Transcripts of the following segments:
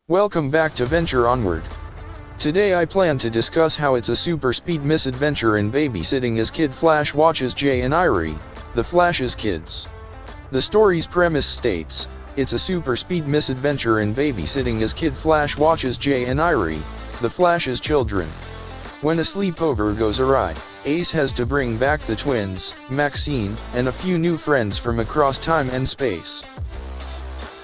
Welcome back to Venture Onward. Today I plan to discuss how it's a super speed misadventure in babysitting as Kid Flash watches Jay and Irey, the Flash's kids. The story's premise states, it's a super speed misadventure in babysitting as Kid Flash watches Jay and Irey, the Flash's children. When a sleepover goes awry, Ace has to bring back the twins, Maxine, and a few new friends from across time and space.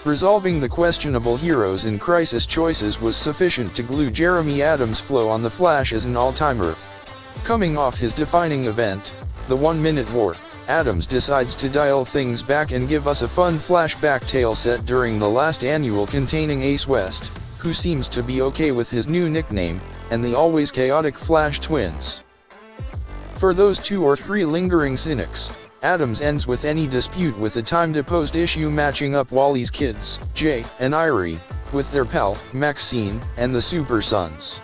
Resolving the questionable heroes in crisis choices was sufficient to glue Jeremy Adams' flow on the Flash as an all-timer. Coming off his defining event, the 1-minute war, Adams decides to dial things back and give us a fun flashback tale set during the last annual containing Ace West, who seems to be okay with his new nickname, and the always chaotic Flash twins. For those 2 or 3 lingering cynics, Adams ends with any dispute with a time-deposed issue matching up Wally's kids, Jay and Irey, with their pal, Maxine, and the Super Sons.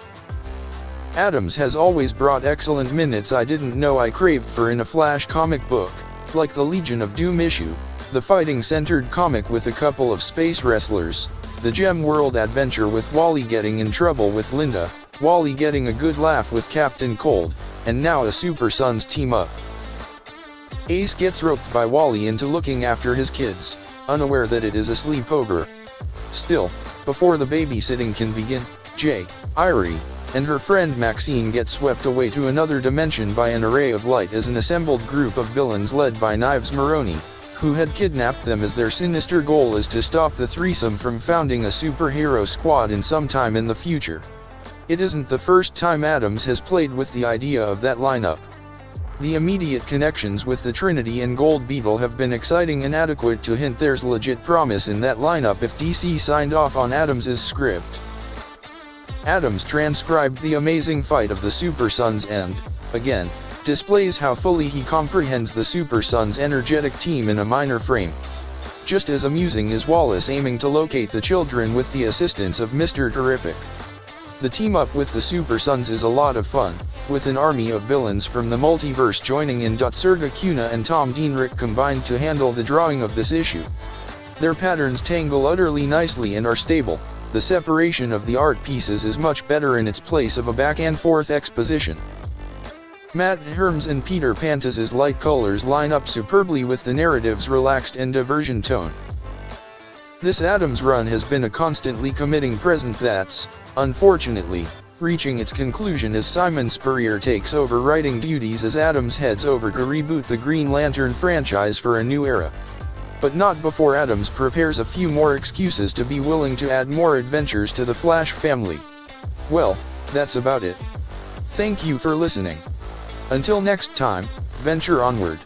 Adams has always brought excellent minutes I didn't know I craved for in a Flash comic book, like the Legion of Doom issue, the fighting-centered comic with a couple of space wrestlers, the Gem World adventure with Wally getting in trouble with Linda, Wally getting a good laugh with Captain Cold, and now a Super Sons team-up. Ace gets roped by Wally into looking after his kids, unaware that it is a sleepover. Still, before the babysitting can begin, Jay, Irey, and her friend Maxine get swept away to another dimension by an array of light as an assembled group of villains led by Knives Maroney, who had kidnapped them as their sinister goal is to stop the threesome from founding a superhero squad in some time in the future. It isn't the first time Adams has played with the idea of that lineup. The immediate connections with the Trinity and Gold Beetle have been exciting and adequate to hint there's legit promise in that lineup if DC signed off on Adams's script. Adams transcribed the amazing fight of the Super Sons and, again, displays how fully he comprehends the Super Sons' energetic team in a minor frame. Just as amusing is Wallace aiming to locate the children with the assistance of Mr. Terrific. The team-up with the Super Sons is a lot of fun, with an army of villains from the multiverse joining in. Serga Cuna and Tom Dienrich combined to handle the drawing of this issue. Their patterns tangle utterly nicely and are stable. The separation of the art pieces is much better in its place of a back-and-forth exposition. Matt Herms and Peter Pantas's light colors line up superbly with the narrative's relaxed and diversion tone. This Adams run has been a constantly committing present that's, unfortunately, reaching its conclusion as Simon Spurrier takes over writing duties as Adams heads over to reboot the Green Lantern franchise for a new era. But not before Adams prepares a few more excuses to be willing to add more adventures to the Flash family. Well, that's about it. Thank you for listening. Until next time, venture onward.